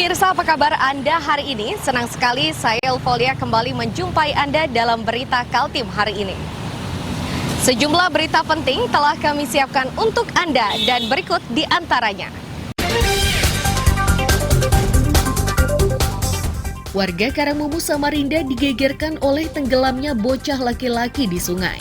Pemirsa, apa kabar Anda hari ini? Senang sekali saya Elvolia kembali menjumpai Anda dalam berita Kaltim hari ini. Sejumlah berita penting telah kami siapkan untuk Anda dan berikut di antaranya. Warga Karangmumu Samarinda digegerkan oleh tenggelamnya bocah laki-laki di sungai.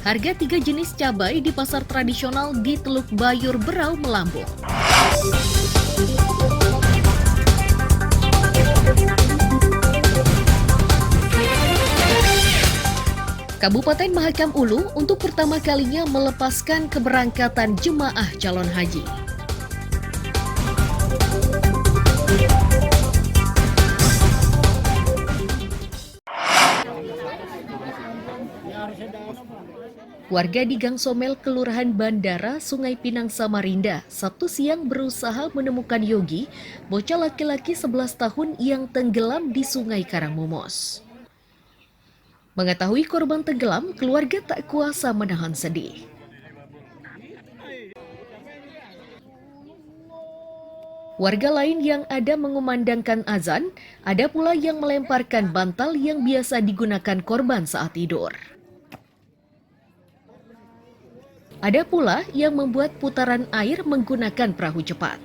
Harga 3 jenis cabai di pasar tradisional di Teluk Bayur Berau melambung. Kabupaten Mahakam Ulu untuk pertama kalinya melepaskan keberangkatan jemaah calon haji. Warga di Gang Somel, Kelurahan Bandara, Sungai Pinang, Samarinda, Sabtu siang berusaha menemukan Yogi, bocah laki-laki 11 tahun yang tenggelam di Sungai Karangmumos. Mengetahui korban tenggelam, keluarga tak kuasa menahan sedih. Warga lain yang ada mengumandangkan azan, ada pula yang melemparkan bantal yang biasa digunakan korban saat tidur. Ada pula yang membuat putaran air menggunakan perahu cepat.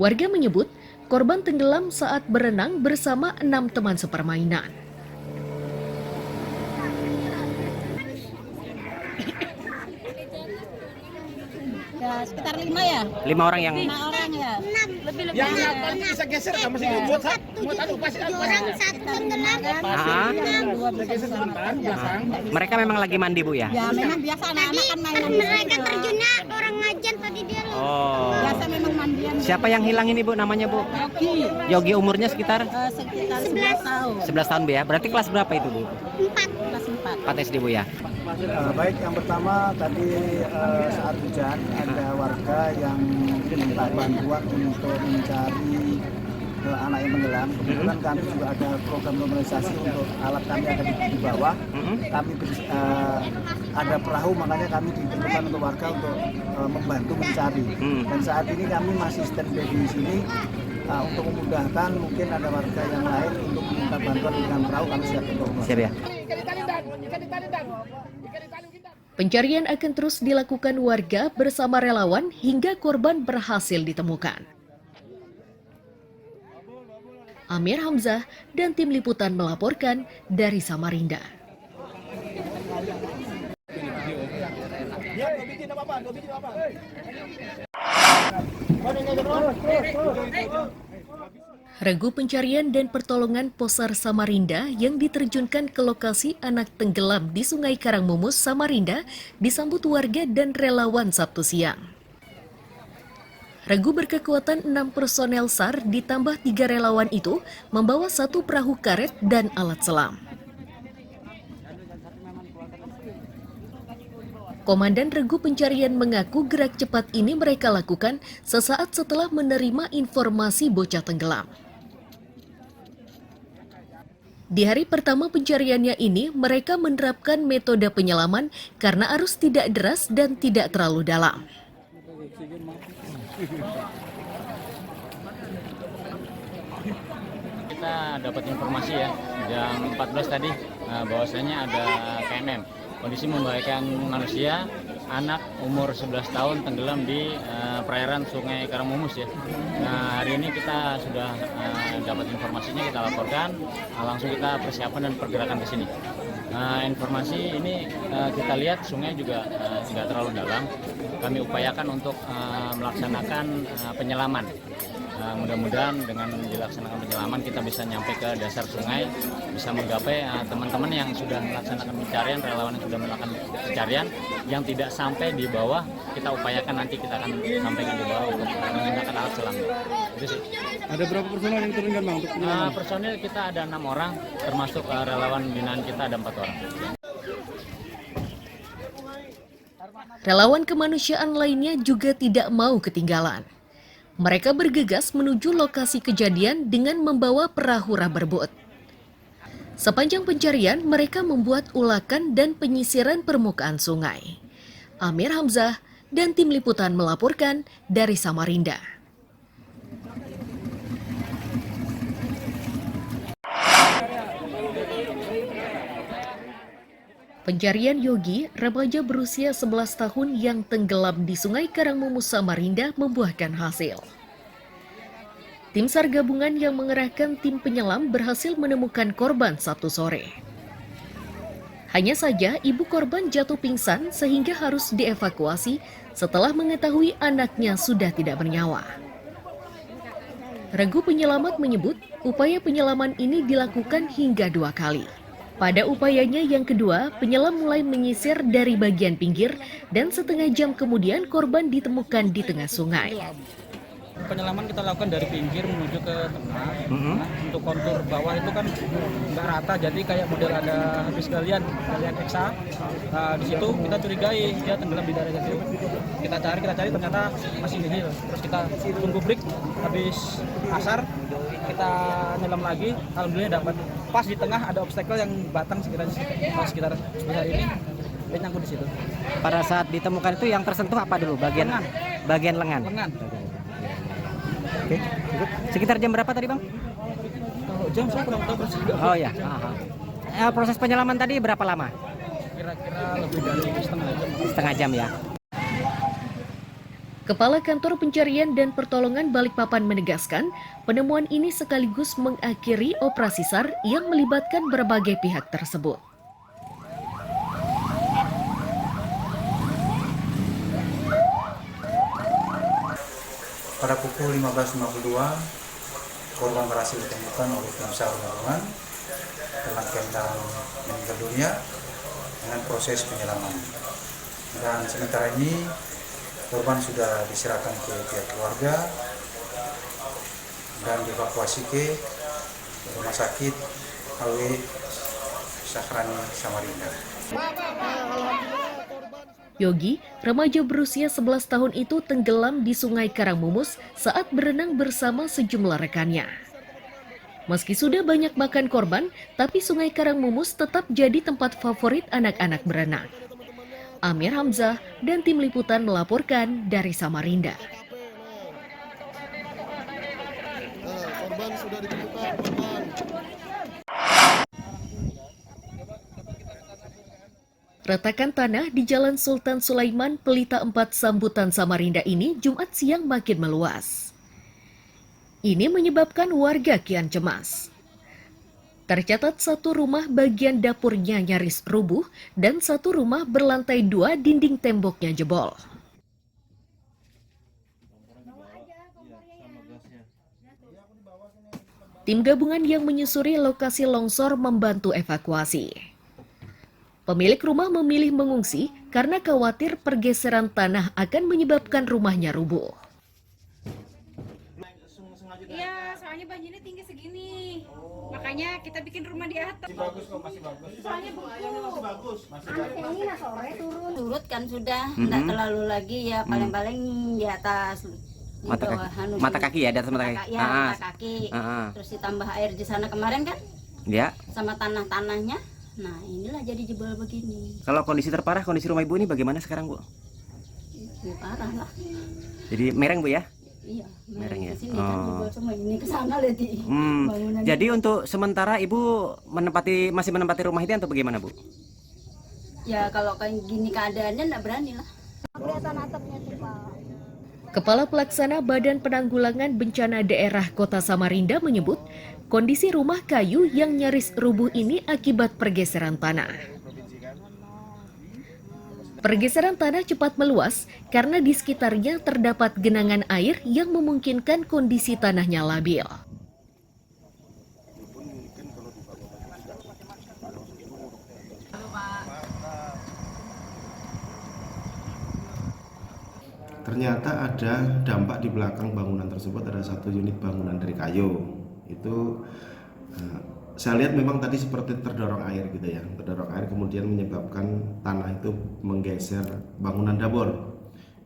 Warga menyebut korban tenggelam saat berenang bersama 6 teman sepermainan. Ya, sekitar 5 ya. 5 orang yang 5 orang ya. 6. Lebih Yang bisa geser kan masih buat Satu tenggelam. Dua bisa diselamatkan. mereka memang lagi mandi, Bu, ya? Ya, memang biasa anak-anak kan mainan. Mereka terjunnya orang ngajian tadi dia. Oh. Biasa memang mandian. Siapa yang hilang ini, Bu? Namanya, Bu? Yogi. Yogi, umurnya sekitar Sekitar 11 tahun. 11 tahun, Bu, ya? Berarti kelas berapa itu, Bu? 4. Kelas 4. 4 SD, Bu, ya? Baik, yang pertama tadi saat hujan ada warga yang minta bantuan untuk mencari anak yang tenggelam. Kebetulan kami juga ada program normalisasi untuk alat kami ada di bawah. Kami ada perahu, makanya kami dibutuhkan untuk warga untuk membantu mencari. Dan saat ini kami masih standby di sini untuk memudahkan mungkin ada warga yang lain untuk meminta bantuan dengan perahu, kami siap untuk Siap, ya? Pencarian akan terus dilakukan warga bersama relawan hingga korban berhasil ditemukan. Amir Hamzah dan tim liputan melaporkan dari Samarinda. Regu pencarian dan pertolongan Posar Samarinda yang diterjunkan ke lokasi anak tenggelam di Sungai Karangmumus, Samarinda disambut warga dan relawan Sabtu siang. Regu berkekuatan 6 personel SAR ditambah 3 relawan itu membawa 1 perahu karet dan alat selam. Komandan Regu Pencarian mengaku gerak cepat ini mereka lakukan sesaat setelah menerima informasi bocah tenggelam. Di hari pertama pencariannya ini, mereka menerapkan metode penyelaman karena arus tidak deras dan tidak terlalu dalam. Kita dapat informasi ya, jam 14 tadi bahwasanya ada KMM, kondisi membahayakan manusia, anak umur 11 tahun tenggelam di perairan Sungai Karangmumus ya. Nah, hari ini kita sudah dapat informasinya, kita laporkan, langsung kita persiapan dan pergerakan ke sini. Informasi ini kita lihat sungai juga tidak terlalu dalam. Kami upayakan untuk melaksanakan penyelaman. Mudah-mudahan dengan dilaksanakan penyelaman kita bisa nyampe ke dasar sungai, bisa menggapai teman-teman yang sudah melaksanakan pencarian, relawan yang sudah melakukan pencarian, yang tidak sampai di bawah, kita upayakan nanti kita akan sampaikan di bawah untuk menggunakan alat selam. Itu sih. Ada berapa personel yang turunkan, Bang, untuk penyelaman? Personil kita ada 6 orang, termasuk relawan binaan kita ada 4 orang. Relawan kemanusiaan lainnya juga tidak mau ketinggalan. Mereka bergegas menuju lokasi kejadian dengan membawa perahu rubberboat. Sepanjang pencarian, mereka membuat ulakan dan penyisiran permukaan sungai. Amir Hamzah dan tim liputan melaporkan dari Samarinda. Pencarian Yogi, remaja berusia 11 tahun yang tenggelam di Sungai Karangmumus, Samarinda, membuahkan hasil. Tim SAR gabungan yang mengerahkan tim penyelam berhasil menemukan korban Sabtu sore. Hanya saja ibu korban jatuh pingsan sehingga harus dievakuasi setelah mengetahui anaknya sudah tidak bernyawa. Regu penyelamat menyebut upaya penyelaman ini dilakukan hingga 2 kali. Pada upayanya yang kedua, penyelam mulai menyisir dari bagian pinggir dan setengah jam kemudian korban ditemukan di tengah sungai. Penyelaman kita lakukan dari pinggir menuju ke tengah. Untuk kontur bawah itu kan nggak rata, jadi kayak model ada habis galian eksa. Nah, di situ kita curigai dia tenggelam di daerah situ. Kita cari ternyata masih nihil. Terus kita tunggu break, habis asar kita nyelam lagi. Alhamdulillah dapat. Pas di tengah ada obstacle yang batang sekitar sebesar ini, dia nyangkut di situ. Pada saat ditemukan itu yang tersentuh apa dulu? Bagian lengan. Lengan. Oke. Sekitar jam berapa tadi, Bang? Kalau jam saya kurang tahu persis. Oh ya. Proses penyelaman tadi berapa lama? Kira-kira lebih dari Setengah jam ya. Kepala Kantor Pencarian dan Pertolongan Balikpapan menegaskan, penemuan ini sekaligus mengakhiri operasi SAR yang melibatkan berbagai pihak tersebut. Pada pukul 15.52, korban berhasil ditemukan oleh tim SAR gabungan dalam keadaan meninggal dunia dengan proses penyelaman. Dan sementara ini korban sudah diserahkan ke pihak keluarga dan dievakuasi ke Rumah Sakit HW Sahrani Samarinda. Yogi, remaja berusia 11 tahun itu tenggelam di Sungai Karangmumus saat berenang bersama sejumlah rekannya. Meski sudah banyak makan korban, tapi Sungai Karangmumus tetap jadi tempat favorit anak-anak berenang. Amir Hamzah dan tim liputan melaporkan dari Samarinda. Retakan tanah di Jalan Sultan Sulaiman, Pelita 4, Sambutan, Samarinda ini Jumat siang makin meluas. Ini menyebabkan warga kian cemas. Tercatat satu rumah bagian dapurnya nyaris rubuh dan satu rumah berlantai 2 dinding temboknya jebol. Tim gabungan yang menyusuri lokasi longsor membantu evakuasi. Pemilik rumah memilih mengungsi karena khawatir pergeseran tanah akan menyebabkan rumahnya rubuh. Iya, soalnya banjirnya tinggi segini. Makanya kita bikin rumah di atas. Masih bagus. Soalnya bagus. Ini lah sore turun. Surut kan sudah, nggak terlalu lagi ya, paling-paling di atas. Di Mata kaki ya, di atas mata kaki. Ya, mata kaki. Terus ditambah air di sana kemarin kan, Ya. sama tanahnya. Nah inilah jadi jebol begini. Kalau kondisi terparah, kondisi rumah Ibu ini bagaimana sekarang, Bu? Ya, parah lah. Jadi mereng, Bu ya? Iya, Mereng ya? di sini kan jebol semua, ini ke sana lihat di bangunan. Jadi untuk sementara Ibu masih menempati rumah itu atau bagaimana, Bu? Ya kalau kayak gini keadaannya nggak berani lah. Kepala Pelaksana Badan Penanggulangan Bencana Daerah Kota Samarinda menyebut, kondisi rumah kayu yang nyaris rubuh ini akibat pergeseran tanah. Pergeseran tanah cepat meluas karena di sekitarnya terdapat genangan air yang memungkinkan kondisi tanahnya labil. Ternyata ada dampak di belakang bangunan tersebut, ada satu unit bangunan dari kayu. Itu saya lihat memang tadi seperti terdorong air gitu ya, terdorong air kemudian menyebabkan tanah itu menggeser bangunan dapur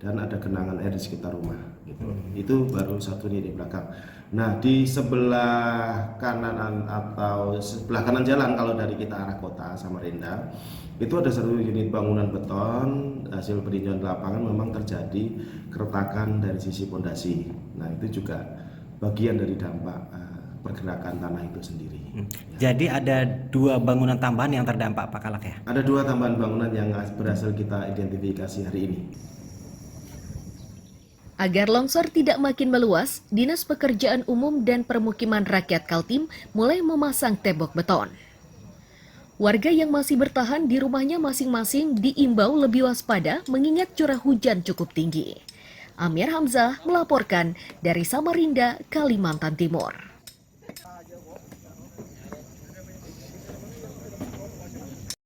dan ada genangan air di sekitar rumah. gitu. Itu baru satu unit di belakang. Nah, di sebelah kanan atau sebelah kanan jalan kalau dari kita arah kota Samarinda, itu ada satu unit bangunan beton. Hasil peninjauan lapangan memang terjadi keretakan dari sisi pondasi. Nah, itu juga bagian dari dampak pergerakan tanah itu sendiri. Jadi ada 2 bangunan tambahan yang terdampak Pak Kalak ya? Ada 2 tambahan bangunan yang berhasil kita identifikasi hari ini. Agar longsor tidak makin meluas, Dinas Pekerjaan Umum dan Permukiman Rakyat Kaltim mulai memasang tembok beton. Warga yang masih bertahan di rumahnya masing-masing diimbau lebih waspada mengingat curah hujan cukup tinggi. Amir Hamzah melaporkan dari Samarinda, Kalimantan Timur.